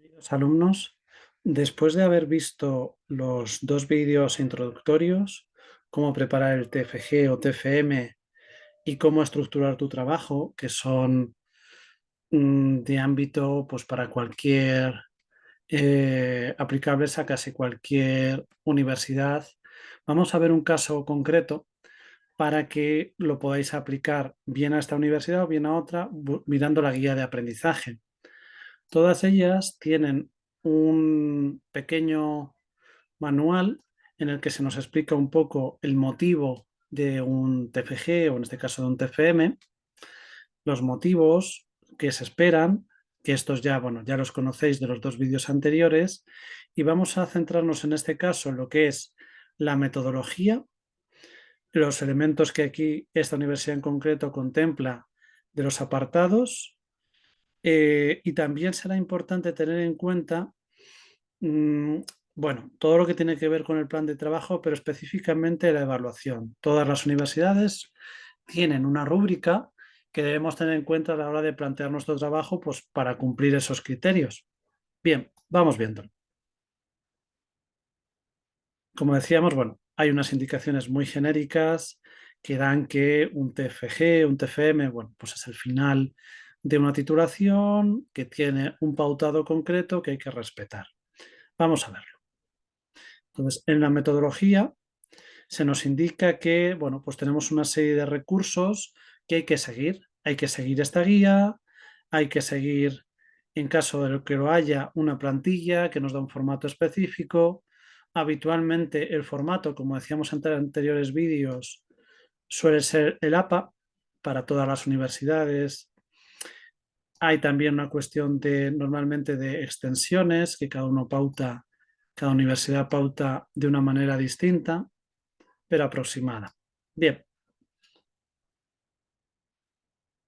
Queridos alumnos, después de haber visto los dos vídeos introductorios, cómo preparar el TFG o TFM y cómo estructurar tu trabajo, que son de ámbito pues, para cualquier, aplicables a casi cualquier universidad, vamos a ver un caso concreto para que lo podáis aplicar bien a esta universidad o bien a otra, mirando la guía de aprendizaje. Todas ellas tienen un pequeño manual en el que se nos explica un poco el motivo de un TFG o en este caso de un TFM, los motivos que se esperan, que estos ya, bueno, ya los conocéis de los dos vídeos anteriores, y vamos a centrarnos en este caso en lo que es la metodología, los elementos que aquí esta universidad en concreto contempla de los apartados, y también será importante tener en cuenta Mm, bueno, todo lo que tiene que ver con el plan de trabajo, pero específicamente la evaluación. Todas las universidades tienen una rúbrica que debemos tener en cuenta a la hora de plantear nuestro trabajo, pues para cumplir esos criterios. Bien, vamos viendo. Como decíamos, bueno, hay unas indicaciones muy genéricas que dan que un TFG, un TFM, bueno, pues es el final de una titulación que tiene un pautado concreto que hay que respetar. Vamos a verlo. Entonces, en la metodología se nos indica que, bueno, pues tenemos una serie de recursos que hay que seguir. Hay que seguir esta guía, hay que seguir, en caso de que lo haya, una plantilla que nos da un formato específico. Habitualmente el formato, como decíamos en anteriores vídeos, suele ser el APA para todas las universidades. Hay también una cuestión de, normalmente, de extensiones que cada universidad pauta de una manera distinta pero aproximada. Bien,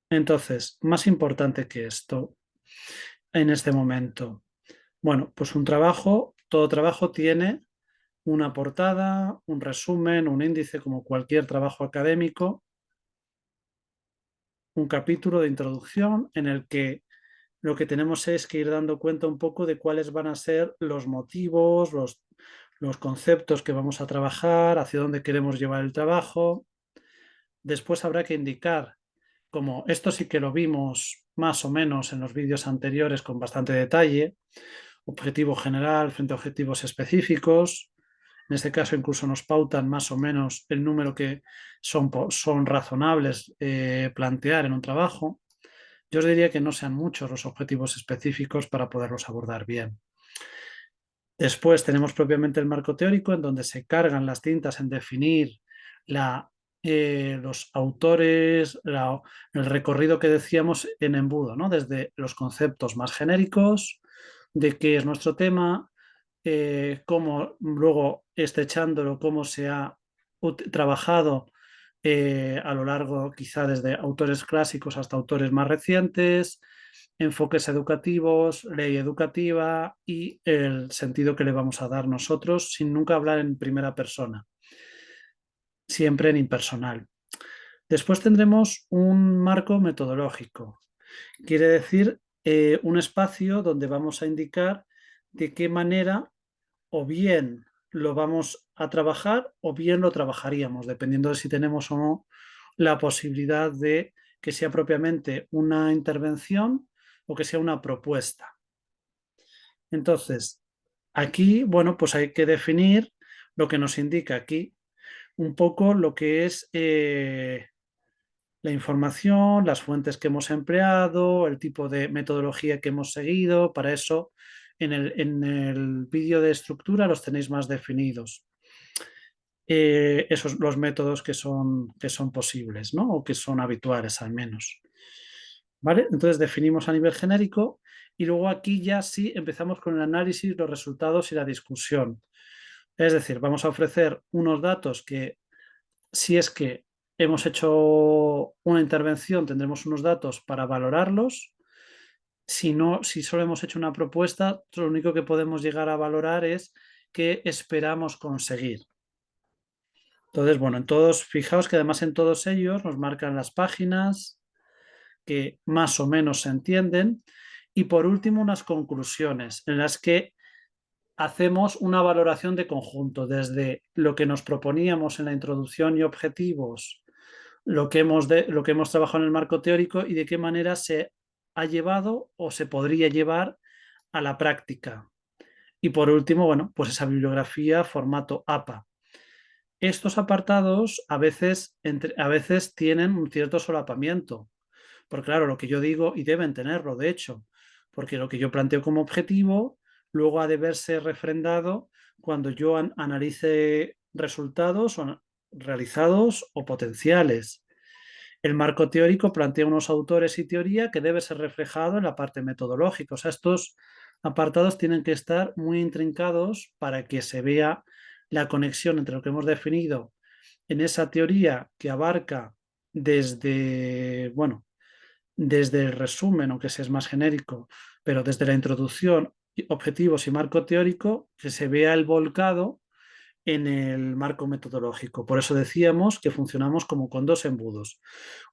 entonces, más importante que esto en este momento. Bueno, pues un trabajo, todo trabajo tiene una portada, un resumen, un índice como cualquier trabajo académico, un capítulo de introducción en el que lo que tenemos es que ir dando cuenta un poco de cuáles van a ser los motivos, los conceptos que vamos a trabajar, hacia dónde queremos llevar el trabajo. Después habrá que indicar, como esto sí que lo vimos más o menos en los vídeos anteriores con bastante detalle, objetivo general frente a objetivos específicos. En este caso incluso nos pautan más o menos el número que son razonables plantear en un trabajo. Yo os diría que no sean muchos los objetivos específicos para poderlos abordar bien. Después tenemos propiamente el marco teórico, en donde se cargan las tintas en definir los autores, el recorrido que decíamos en embudo, ¿no? Desde los conceptos más genéricos, de qué es nuestro tema, cómo luego estrechándolo, cómo se ha trabajado a lo largo, quizá desde autores clásicos hasta autores más recientes, enfoques educativos, ley educativa y el sentido que le vamos a dar nosotros sin nunca hablar en primera persona, siempre en impersonal. Después tendremos un marco metodológico, quiere decir un espacio donde vamos a indicar de qué manera o bien lo vamos a trabajar o bien lo trabajaríamos, dependiendo de si tenemos o no la posibilidad de que sea propiamente una intervención o que sea una propuesta. Entonces, aquí, bueno, pues hay que definir lo que nos indica aquí, un poco lo que es la información, las fuentes que hemos empleado, el tipo de metodología que hemos seguido. Para eso, en el vídeo de estructura los tenéis más definidos. Esos los métodos que son posibles, ¿no? O que son habituales al menos. ¿Vale? Entonces definimos a nivel genérico y luego aquí ya sí empezamos con el análisis, los resultados y la discusión. Es decir, vamos a ofrecer unos datos que, si es que hemos hecho una intervención, tendremos unos datos para valorarlos. Si no, si solo hemos hecho una propuesta, lo único que podemos llegar a valorar es qué esperamos conseguir. Entonces, bueno, en todos, fijaos que además en todos ellos nos marcan las páginas que más o menos se entienden Y por último, unas conclusiones en las que hacemos una valoración de conjunto, desde lo que nos proponíamos en la introducción y objetivos, lo que hemos trabajado en el marco teórico y de qué manera se ha llevado o se podría llevar a la práctica. Y por último, bueno, pues esa bibliografía formato APA. Estos apartados a veces tienen un cierto solapamiento, porque claro, lo que yo digo, y deben tenerlo, de hecho, porque lo que yo planteo como objetivo, luego ha de verse refrendado cuando yo analice resultados realizados o potenciales. El marco teórico plantea unos autores y teoría que debe ser reflejado en la parte metodológica. O sea, estos apartados tienen que estar muy intrincados para que se vea la conexión entre lo que hemos definido en esa teoría que abarca desde, bueno, desde el resumen, aunque sea más genérico, pero desde la introducción, objetivos y marco teórico, que se vea el volcado en el marco metodológico. Por eso decíamos que funcionamos como con dos embudos.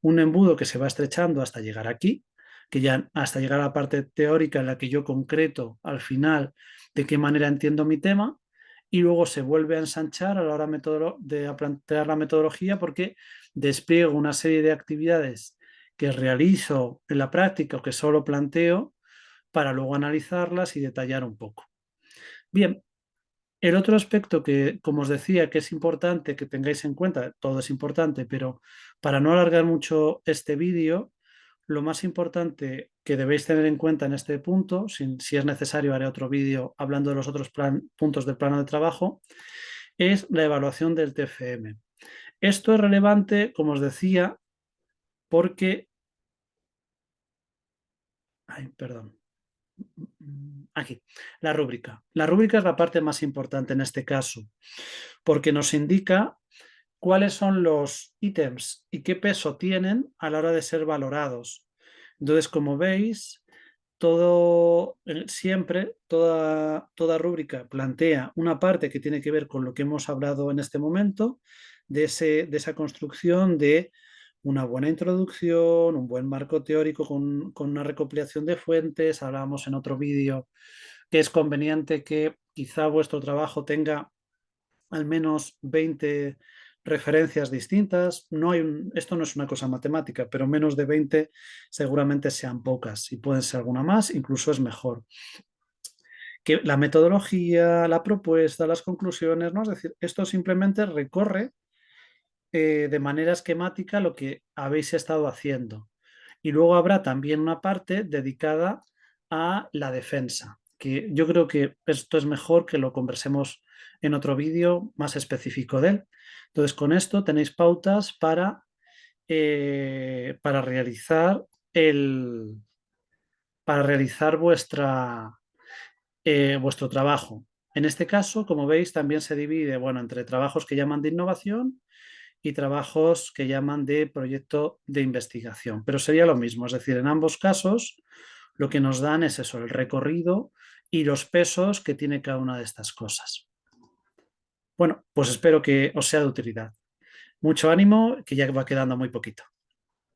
Un embudo que se va estrechando hasta llegar aquí, que ya hasta llegar a la parte teórica en la que yo concreto al final de qué manera entiendo mi tema, y luego se vuelve a ensanchar a la hora de plantear la metodología porque despliego una serie de actividades que realizo en la práctica o que solo planteo para luego analizarlas y detallar un poco. Bien, el otro aspecto que, como os decía, que es importante que tengáis en cuenta, todo es importante, pero para no alargar mucho este vídeo, lo más importante que debéis tener en cuenta en este punto, si es necesario haré otro vídeo hablando de los otros puntos del plano de trabajo, es la evaluación del TFM. Esto es relevante, como os decía, porque... Ay, perdón. Aquí, la rúbrica. La rúbrica es la parte más importante en este caso, porque nos indica cuáles son los ítems y qué peso tienen a la hora de ser valorados. Entonces, como veis, siempre, toda rúbrica plantea una parte que tiene que ver con lo que hemos hablado en este momento, de esa construcción de una buena introducción, un buen marco teórico con una recopilación de fuentes. Hablábamos en otro vídeo que es conveniente que quizá vuestro trabajo tenga al menos 20 referencias distintas. Esto no es una cosa matemática, pero menos de 20 seguramente sean pocas y pueden ser alguna más, incluso es mejor. Que la metodología, la propuesta, las conclusiones, ¿no? Es decir, esto simplemente recorre de manera esquemática lo que habéis estado haciendo. Y luego habrá también una parte dedicada a la defensa, que yo creo que esto es mejor que lo conversemos en otro vídeo más específico de él. Entonces, con esto tenéis pautas para realizar vuestro trabajo. En este caso, como veis, también se divide, bueno, entre trabajos que llaman de innovación y trabajos que llaman de proyecto de investigación. Pero sería lo mismo, es decir, en ambos casos lo que nos dan es eso, el recorrido y los pesos que tiene cada una de estas cosas. Bueno, pues espero que os sea de utilidad. Mucho ánimo, que ya va quedando muy poquito.